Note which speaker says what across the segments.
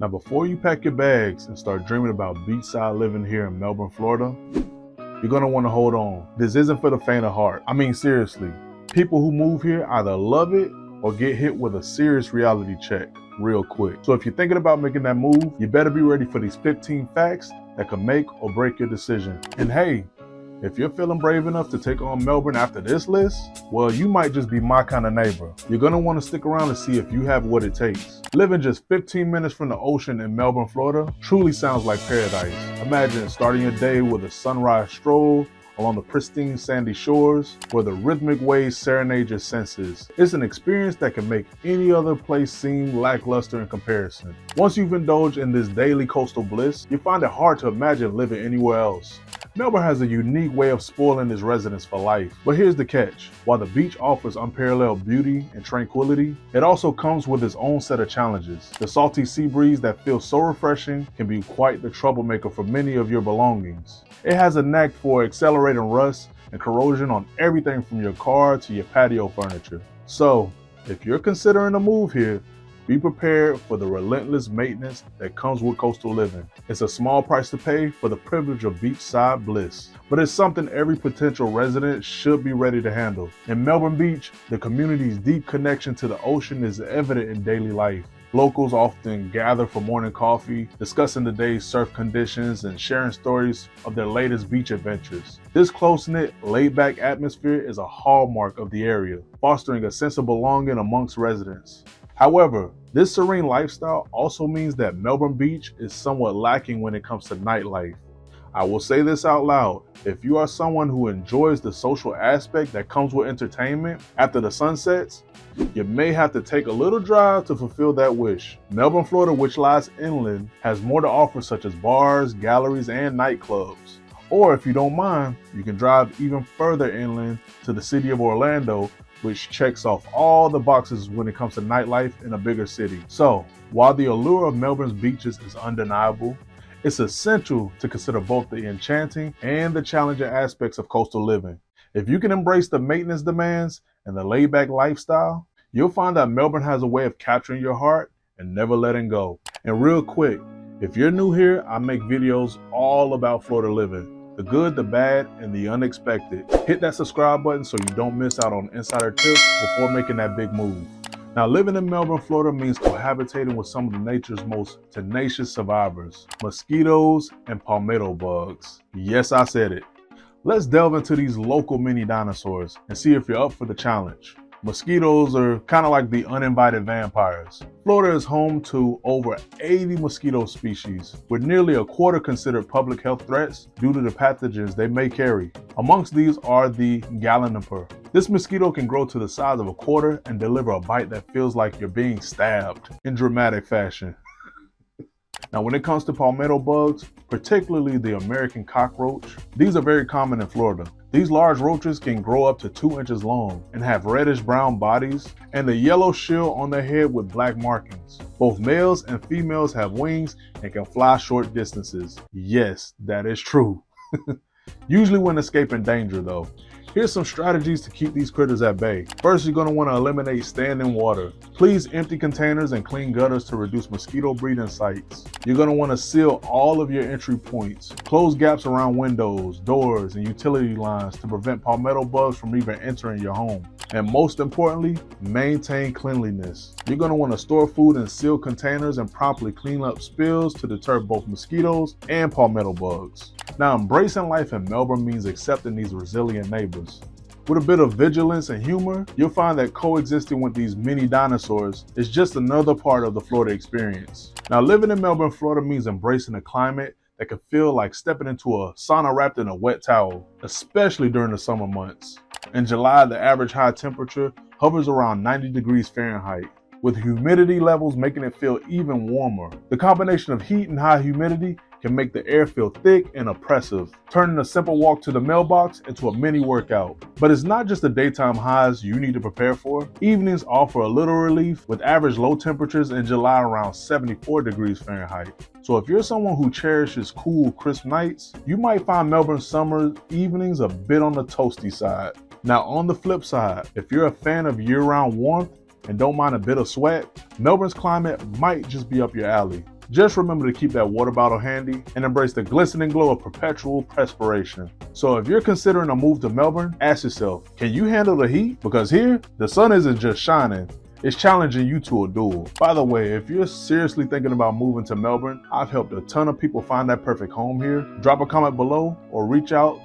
Speaker 1: Now, before you pack your bags and start dreaming about beachside living here in Melbourne, Florida, you're gonna wanna hold on. This isn't for the faint of heart. I mean, seriously, people who move here either love it or get hit with a serious reality check real quick. So if you're thinking about making that move, you better be ready for these 15 facts that can make or break your decision. And hey, if you're feeling brave enough to take on Melbourne after this list, well, you might just be my kind of neighbor. You're gonna wanna stick around to see if you have what it takes. Living just 15 minutes from the ocean in Melbourne, Florida truly sounds like paradise. Imagine starting your day with a sunrise stroll along the pristine sandy shores where the rhythmic waves serenade your senses. It's an experience that can make any other place seem lackluster in comparison. Once you've indulged in this daily coastal bliss, you find it hard to imagine living anywhere else. Melbourne has a unique way of spoiling its residents for life. But here's the catch. While the beach offers unparalleled beauty and tranquility, it also comes with its own set of challenges. The salty sea breeze that feels so refreshing can be quite the troublemaker for many of your belongings. It has a knack for accelerating rust and corrosion on everything from your car to your patio furniture. So, if you're considering a move here, be prepared for the relentless maintenance that comes with coastal living. It's a small price to pay for the privilege of beachside bliss, but it's something every potential resident should be ready to handle. In Melbourne Beach, the community's deep connection to the ocean is evident in daily life. Locals often gather for morning coffee, discussing the day's surf conditions and sharing stories of their latest beach adventures. This close-knit, laid-back atmosphere is a hallmark of the area, fostering a sense of belonging amongst residents. However, this serene lifestyle also means that Melbourne Beach is somewhat lacking when it comes to nightlife. I will say this out loud. If you are someone who enjoys the social aspect that comes with entertainment after the sun sets, you may have to take a little drive to fulfill that wish. Melbourne, Florida, which lies inland, has more to offer such as bars, galleries, and nightclubs. Or if you don't mind, you can drive even further inland to the city of Orlando, which checks off all the boxes when it comes to nightlife in a bigger city. So, while the allure of Melbourne's beaches is undeniable, it's essential to consider both the enchanting and the challenging aspects of coastal living. If you can embrace the maintenance demands and the laid-back lifestyle, you'll find that Melbourne has a way of capturing your heart and never letting go. And real quick, if you're new here, I make videos all about Florida living. The good, the bad, and the unexpected. Hit that subscribe button so you don't miss out on insider tips before making that big move. Now, living in Melbourne, Florida means cohabitating with some of the nature's most tenacious survivors, mosquitoes and palmetto bugs. Yes, I said it. Let's delve into these local mini dinosaurs and see if you're up for the challenge. Mosquitoes are kind of like the uninvited vampires. Florida is home to over 80 mosquito species, with nearly a quarter considered public health threats due to the pathogens they may carry. Amongst these are the galliniper. This mosquito can grow to the size of a quarter and deliver a bite that feels like you're being stabbed in dramatic fashion. Now, when it comes to palmetto bugs, particularly the American cockroach, these are very common in Florida. These large roaches can grow up to 2 inches long and have reddish-brown bodies and a yellow shield on their head with black markings. Both males and females have wings and can fly short distances. Yes, that is true. Usually when escaping danger though. Here's some strategies to keep these critters at bay. First, you're going to want to eliminate standing water. Please empty containers and clean gutters to reduce mosquito breeding sites. You're going to want to seal all of your entry points. Close gaps around windows, doors, and utility lines to prevent palmetto bugs from even entering your home. And most importantly, maintain cleanliness. You're going to want to store food in sealed containers and promptly clean up spills to deter both mosquitoes and palmetto bugs. Now, embracing life in Melbourne means accepting these resilient neighbors. With a bit of vigilance and humor, you'll find that coexisting with these mini dinosaurs is just another part of the Florida experience. Now, living in Melbourne, Florida means embracing a climate that can feel like stepping into a sauna wrapped in a wet towel, especially during the summer months. In July, the average high temperature hovers around 90 degrees Fahrenheit, with humidity levels making it feel even warmer. The combination of heat and high humidity can make the air feel thick and oppressive, turning a simple walk to the mailbox into a mini workout. But it's not just the daytime highs you need to prepare for. Evenings offer a little relief, with average low temperatures in July around 74 degrees Fahrenheit. So if you're someone who cherishes cool, crisp nights, you might find Melbourne summer evenings a bit on the toasty side. Now, on the flip side, if you're a fan of year-round warmth and don't mind a bit of sweat, Melbourne's climate might just be up your alley. Just remember to keep that water bottle handy and embrace the glistening glow of perpetual perspiration. So if you're considering a move to Melbourne, ask yourself, can you handle the heat? Because here, the sun isn't just shining, it's challenging you to a duel. By the way, if you're seriously thinking about moving to Melbourne, I've helped a ton of people find that perfect home here. Drop a comment below or reach out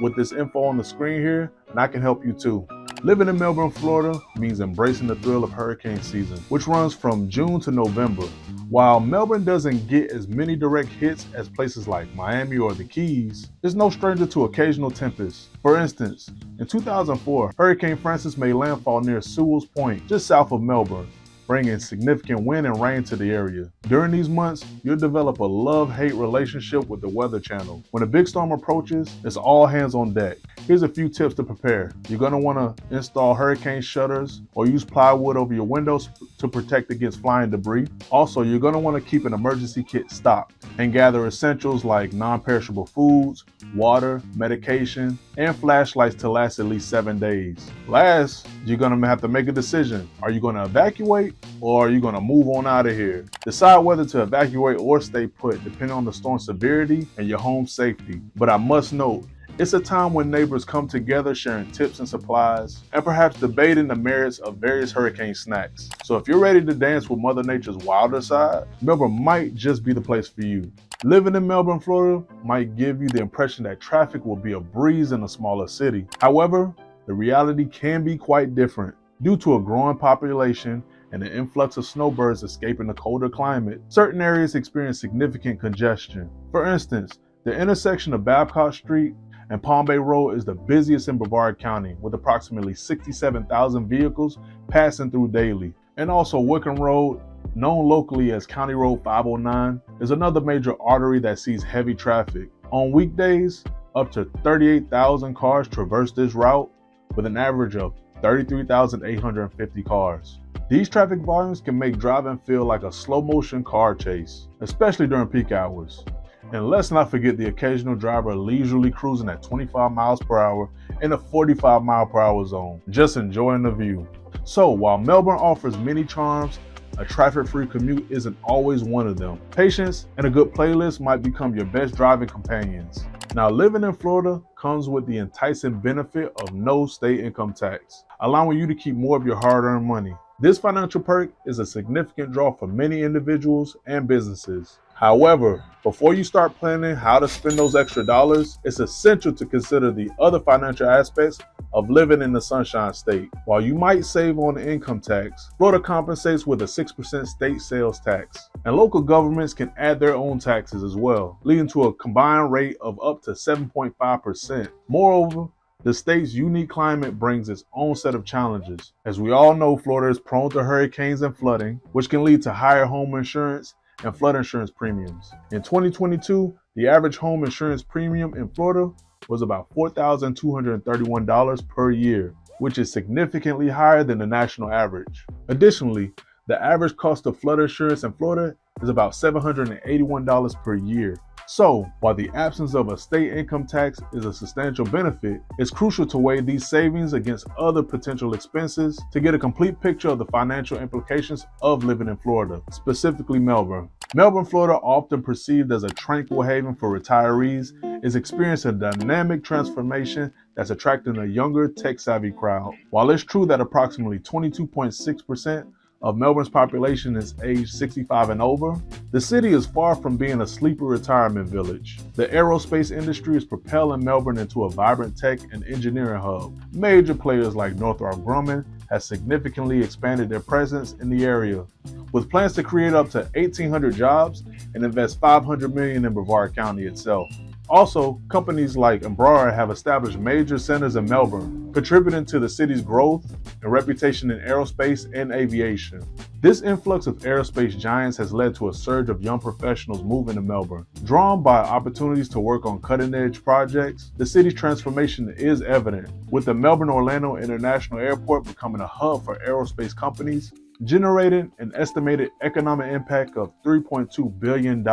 Speaker 1: with this info on the screen here, and I can help you too. Living in Melbourne, Florida means embracing the thrill of hurricane season, which runs from June to November. While Melbourne doesn't get as many direct hits as places like Miami or the Keys, it's no stranger to occasional tempests. For instance, in 2004, Hurricane Francis made landfall near Sewell's Point, just south of Melbourne, bringing significant wind and rain to the area. During these months, you'll develop a love-hate relationship with the Weather Channel. When a big storm approaches, it's all hands on deck. Here's a few tips to prepare. You're going to want to install hurricane shutters or use plywood over your windows to protect against flying debris. Also, you're going to want to keep an emergency kit stocked and gather essentials like non-perishable foods, water, medication, and flashlights to last at least 7 days. Last, you're going to have to make a decision. Are you going to evacuate or are you going to move on out of here? Decide whether to evacuate or stay put, depending on the storm's severity and your home safety. But I must note, it's a time when neighbors come together sharing tips and supplies, and perhaps debating the merits of various hurricane snacks. So if you're ready to dance with Mother Nature's wilder side, Melbourne might just be the place for you. Living in Melbourne, Florida might give you the impression that traffic will be a breeze in a smaller city. However, the reality can be quite different. Due to a growing population and an influx of snowbirds escaping the colder climate, certain areas experience significant congestion. For instance, the intersection of Babcock Street and Palm Bay Road is the busiest in Brevard County, with approximately 67,000 vehicles passing through daily. And also Wickham Road, known locally as County Road 509, is another major artery that sees heavy traffic. On weekdays, up to 38,000 cars traverse this route, with an average of 33,850 cars. These traffic volumes can make driving feel like a slow-motion car chase, especially during peak hours. And let's not forget the occasional driver leisurely cruising at 25 miles per hour in a 45 mile per hour zone, just enjoying the view. So while Melbourne offers many charms, a traffic-free commute isn't always one of them. Patience and a good playlist might become your best driving companions. Now, living in Florida comes with the enticing benefit of no state income tax, allowing you to keep more of your hard-earned money. This financial perk is a significant draw for many individuals and businesses. However, before you start planning how to spend those extra dollars, it's essential to consider the other financial aspects of living in the Sunshine State. While you might save on the income tax, Florida compensates with a 6% state sales tax, and local governments can add their own taxes as well, leading to a combined rate of up to 7.5%. Moreover, the state's unique climate brings its own set of challenges. As we all know, Florida is prone to hurricanes and flooding, which can lead to higher home insurance and flood insurance premiums. In 2022, the average home insurance premium in Florida was about $4,231 per year, which is significantly higher than the national average. Additionally, the average cost of flood insurance in Florida is about $781 per year. So, while the absence of a state income tax is a substantial benefit, it's crucial to weigh these savings against other potential expenses to get a complete picture of the financial implications of living in Florida, specifically Melbourne. Melbourne, Florida, often perceived as a tranquil haven for retirees, is experiencing a dynamic transformation that's attracting a younger, tech-savvy crowd. While it's true that approximately 22.6% of Melbourne's population is aged 65 and over, the city is far from being a sleeper retirement village. The aerospace industry is propelling Melbourne into a vibrant tech and engineering hub. Major players like Northrop Grumman have significantly expanded their presence in the area, with plans to create up to 1,800 jobs and invest $500 million in Brevard County itself. Also, companies like Embraer have established major centers in Melbourne, contributing to the city's growth and reputation in aerospace and aviation. This influx of aerospace giants has led to a surge of young professionals moving to Melbourne. Drawn by opportunities to work on cutting-edge projects, the city's transformation is evident, with the Melbourne-Orlando International Airport becoming a hub for aerospace companies, generating an estimated economic impact of $3.2 billion.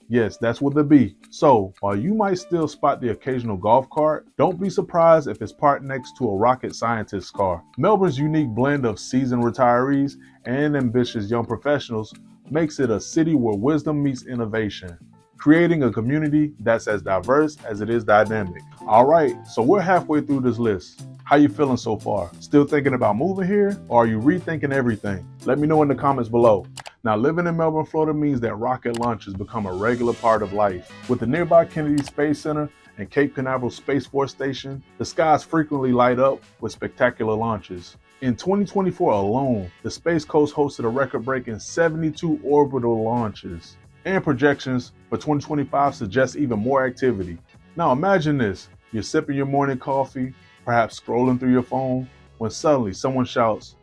Speaker 1: Yes, that's with a B. So, while you might still spot the occasional golf cart, don't be surprised if it's parked next to a rocket scientist's car. Melbourne's unique blend of seasoned retirees and ambitious young professionals makes it a city where wisdom meets innovation, creating a community that's as diverse as it is dynamic. All right, so we're halfway through this list. How you feeling so far? Still thinking about moving here, or are you rethinking everything? Let me know in the comments below. Now, living in Melbourne, Florida means that rocket launches become a regular part of life. With the nearby Kennedy Space Center and Cape Canaveral Space Force Station, the skies frequently light up with spectacular launches. In 2024 alone, the Space Coast hosted a record-breaking 72 orbital launches, and projections for 2025 suggest even more activity. Now imagine this, you're sipping your morning coffee, perhaps scrolling through your phone, when suddenly someone shouts,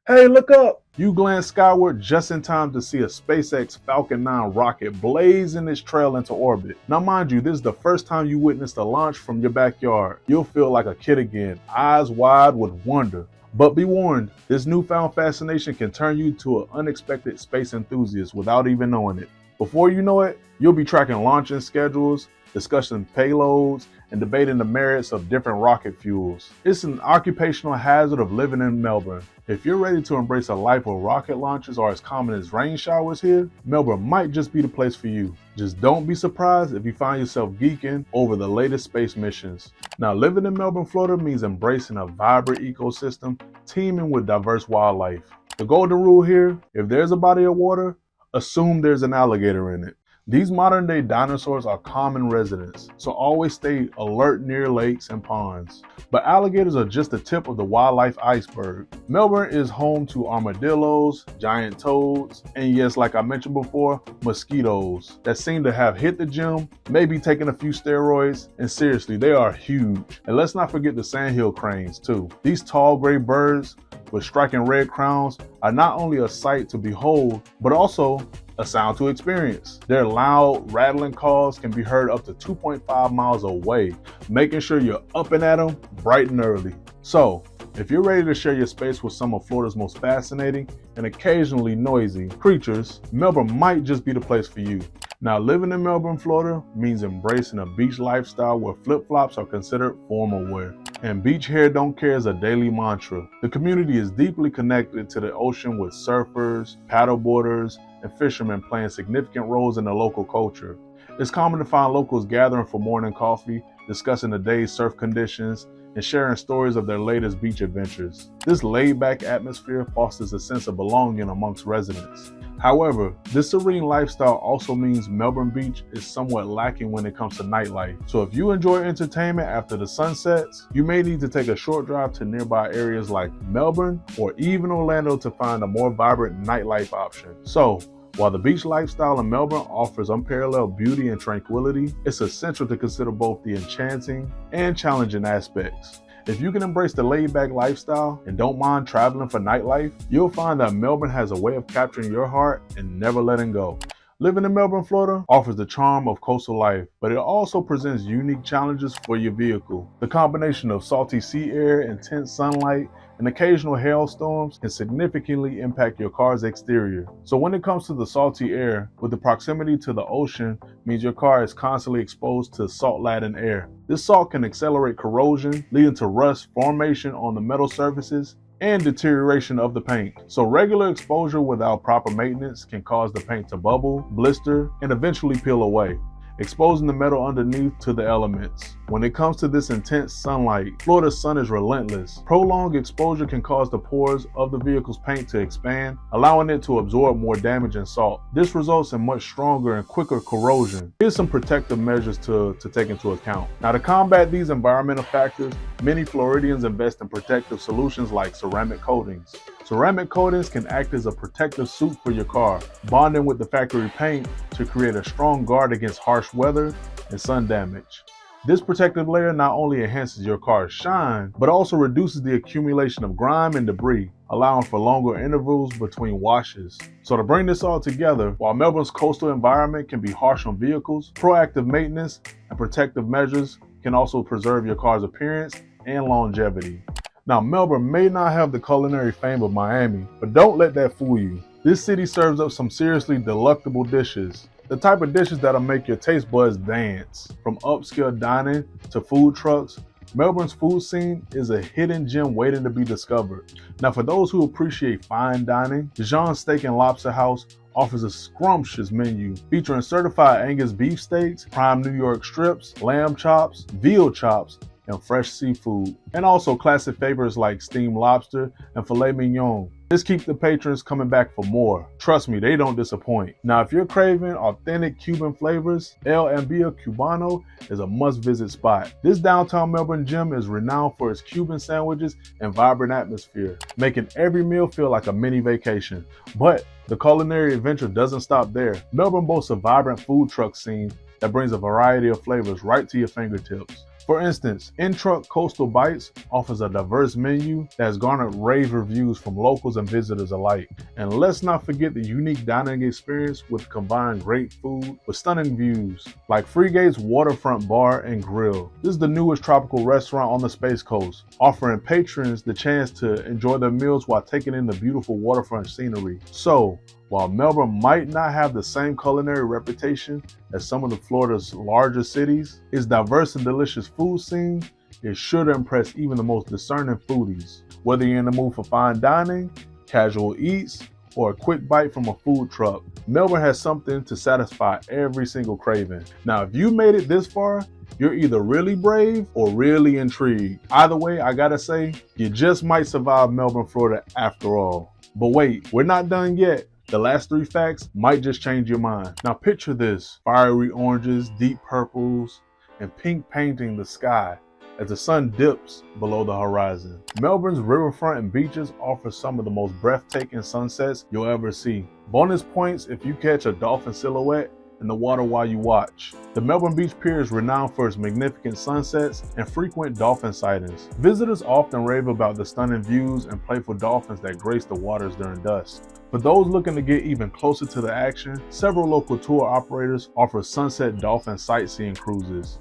Speaker 1: "Hey, look up!" You glance skyward just in time to see a SpaceX Falcon 9 rocket blazing its trail into orbit. Now mind you, this is the first time you witnessed a launch from your backyard. You'll feel like a kid again, eyes wide with wonder. But be warned, this newfound fascination can turn you to an unexpected space enthusiast without even knowing it. Before you know it, you'll be tracking launching schedules, discussing payloads, and debating the merits of different rocket fuels. It's an occupational hazard of living in Melbourne. If you're ready to embrace a life where rocket launches are as common as rain showers here, Melbourne might just be the place for you. Just don't be surprised if you find yourself geeking over the latest space missions. Now, living in Melbourne, Florida means embracing a vibrant ecosystem teeming with diverse wildlife. The golden rule here, if there's a body of water, assume there's an alligator in it. These modern day dinosaurs are common residents, so always stay alert near lakes and ponds. But alligators are just the tip of the wildlife iceberg. Melbourne is home to armadillos, giant toads, and yes, like I mentioned before, mosquitoes that seem to have hit the gym, maybe taken a few steroids, and seriously, they are huge. And let's not forget the sandhill cranes too. These tall gray birds with striking red crowns are not only a sight to behold, but also a sound to experience. Their loud, rattling calls can be heard up to 2.5 miles away, making sure you're up and at them bright and early. So, if you're ready to share your space with some of Florida's most fascinating and occasionally noisy creatures, Melbourne might just be the place for you. Now, living in Melbourne, Florida means embracing a beach lifestyle where flip-flops are considered formal wear. And beach hair don't care is a daily mantra. The community is deeply connected to the ocean with surfers, paddleboarders, and fishermen playing significant roles in the local culture. It's common to find locals gathering for morning coffee, discussing the day's surf conditions, and sharing stories of their latest beach adventures. This laid-back atmosphere fosters a sense of belonging amongst residents. However, this serene lifestyle also means Melbourne Beach is somewhat lacking when it comes to nightlife. So if you enjoy entertainment after the sun sets, you may need to take a short drive to nearby areas like Melbourne or even Orlando to find a more vibrant nightlife option. So, while the beach lifestyle in Melbourne offers unparalleled beauty and tranquility, it's essential to consider both the enchanting and challenging aspects. If you can embrace the laid-back lifestyle and don't mind traveling for nightlife, you'll find that Melbourne has a way of capturing your heart and never letting go. Living in Melbourne, Florida offers the charm of coastal life, but it also presents unique challenges for your vehicle. The combination of salty sea air, intense sunlight, and occasional hailstorms can significantly impact your car's exterior. So when it comes to the salty air, with the proximity to the ocean means your car is constantly exposed to salt-laden air. This salt can accelerate corrosion, leading to rust formation on the metal surfaces and deterioration of the paint. So regular exposure without proper maintenance can cause the paint to bubble, blister, and eventually peel away, exposing the metal underneath to the elements. When it comes to this intense sunlight, Florida's sun is relentless. Prolonged exposure can cause the pores of the vehicle's paint to expand, allowing it to absorb more damage and salt. This results in much stronger and quicker corrosion. Here's some protective measures to take into account. Now, to combat these environmental factors, many Floridians invest in protective solutions like ceramic coatings. Ceramic coatings can act as a protective suit for your car, bonding with the factory paint to create a strong guard against harsh weather and sun damage. This protective layer not only enhances your car's shine, but also reduces the accumulation of grime and debris, allowing for longer intervals between washes. So to bring this all together, while Melbourne's coastal environment can be harsh on vehicles, proactive maintenance and protective measures can also preserve your car's appearance and longevity. Now, Melbourne may not have the culinary fame of Miami, but don't let that fool you. This city serves up some seriously delectable dishes. The type of dishes that'll make your taste buds dance. From upscale dining to food trucks, Melbourne's food scene is a hidden gem waiting to be discovered. Now, for those who appreciate fine dining, Dijon Steak and Lobster House offers a scrumptious menu featuring certified Angus beef steaks, prime New York strips, lamb chops, veal chops, and fresh seafood, and also classic favorites like steamed lobster and filet mignon. This keeps the patrons coming back for more. Trust me, they don't disappoint. Now, if you're craving authentic Cuban flavors, El Ambia Cubano is a must-visit spot. This downtown Melbourne gym is renowned for its Cuban sandwiches and vibrant atmosphere, making every meal feel like a mini vacation. But the culinary adventure doesn't stop there. Melbourne boasts a vibrant food truck scene that brings a variety of flavors right to your fingertips. For instance, In-Truck Coastal Bites offers a diverse menu that has garnered rave reviews from locals and visitors alike. And let's not forget the unique dining experience with combined great food with stunning views, like Freegate's Waterfront Bar and Grill. This is the newest tropical restaurant on the Space Coast, offering patrons the chance to enjoy their meals while taking in the beautiful waterfront scenery. So, while Melbourne might not have the same culinary reputation as some of the Florida's larger cities, its diverse and delicious food scene is sure to impress even the most discerning foodies. Whether you're in the mood for fine dining, casual eats, or a quick bite from a food truck, Melbourne has something to satisfy every single craving. Now, if you made it this far, you're either really brave or really intrigued. Either way, I gotta say, you just might survive Melbourne, Florida after all. But wait, we're not done yet. The last 3 facts might just change your mind. Now picture this: fiery oranges, deep purples, and pink painting the sky as the sun dips below the horizon. Melbourne's riverfront and beaches offer some of the most breathtaking sunsets you'll ever see. Bonus points if you catch a dolphin silhouette in the water while you watch. The Melbourne Beach Pier is renowned for its magnificent sunsets and frequent dolphin sightings. Visitors often rave about the stunning views and playful dolphins that grace the waters during dusk. For those looking to get even closer to the action, several local tour operators offer sunset dolphin sightseeing cruises.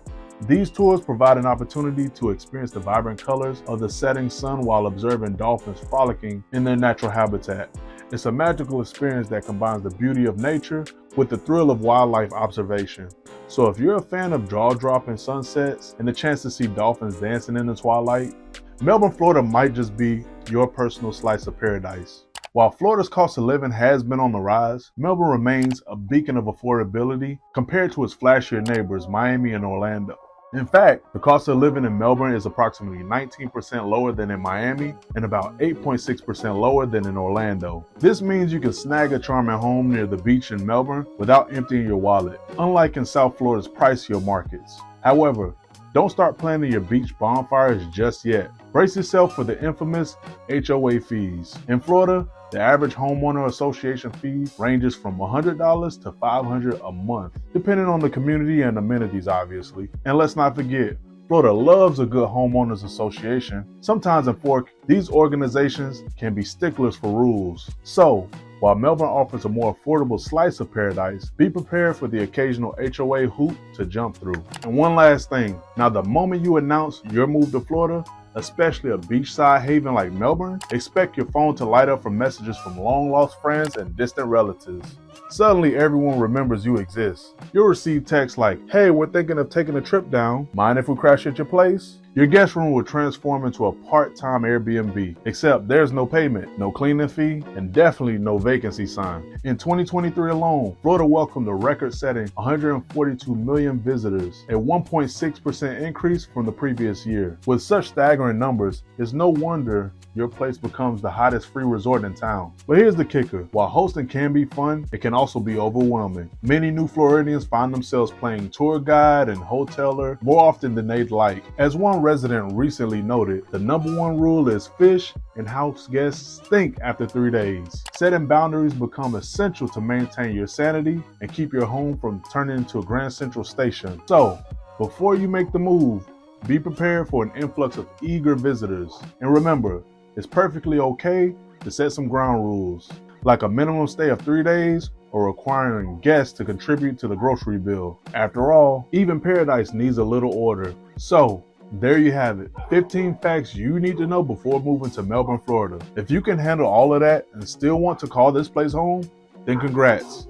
Speaker 1: These tours provide an opportunity to experience the vibrant colors of the setting sun while observing dolphins frolicking in their natural habitat. It's a magical experience that combines the beauty of nature with the thrill of wildlife observation. So if you're a fan of jaw-dropping sunsets and the chance to see dolphins dancing in the twilight, Melbourne, Florida might just be your personal slice of paradise. While Florida's cost of living has been on the rise, Melbourne remains a beacon of affordability compared to its flashier neighbors, Miami and Orlando. In fact, the cost of living in Melbourne is approximately 19% lower than in Miami and about 8.6% lower than in Orlando. This means you can snag a charming home near the beach in Melbourne without emptying your wallet, unlike in South Florida's pricier markets. However, don't start planning your beach bonfires just yet. Brace yourself for the infamous HOA fees. In Florida, the average homeowner association fee ranges from $100 to $500 a month, depending on the community and amenities, obviously. And let's not forget, Florida loves a good homeowners association. Sometimes in Fork, these organizations can be sticklers for rules. So, while Melbourne offers a more affordable slice of paradise, be prepared for the occasional HOA hoop to jump through. And one last thing, now the moment you announce your move to Florida, especially a beachside haven like Melbourne, expect your phone to light up from messages from long-lost friends and distant relatives. Suddenly, everyone remembers you exist. You'll receive texts like, "Hey, we're thinking of taking a trip down. Mind if we crash at your place?" Your guest room will transform into a part-time Airbnb, except there's no payment, no cleaning fee, and definitely no vacancy sign. In 2023 alone, Florida welcomed a record-setting 142 million visitors, a 1.6% increase from the previous year. With such staggering numbers, it's no wonder your place becomes the hottest free resort in town. But here's the kicker. While hosting can be fun, it can also be overwhelming. Many new Floridians find themselves playing tour guide and hoteler more often than they'd like. As one resident recently noted, the #1 rule is fish and house guests stink after 3 days. Setting boundaries become essential to maintain your sanity and keep your home from turning into a Grand Central Station. So, before you make the move, be prepared for an influx of eager visitors. And remember, it's perfectly okay to set some ground rules, like a minimum stay of 3 days or requiring guests to contribute to the grocery bill. After all, even paradise needs a little order. So, there you have it, 15 facts you need to know before moving to Melbourne, Florida. If you can handle all of that and still want to call this place home, then congrats.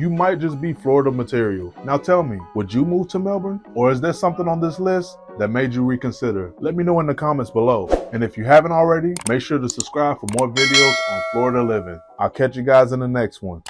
Speaker 1: You might just be Florida material. Now tell me, would you move to Melbourne? Or is there something on this list that made you reconsider? Let me know in the comments below. And if you haven't already, make sure to subscribe for more videos on Florida living. I'll catch you guys in the next one.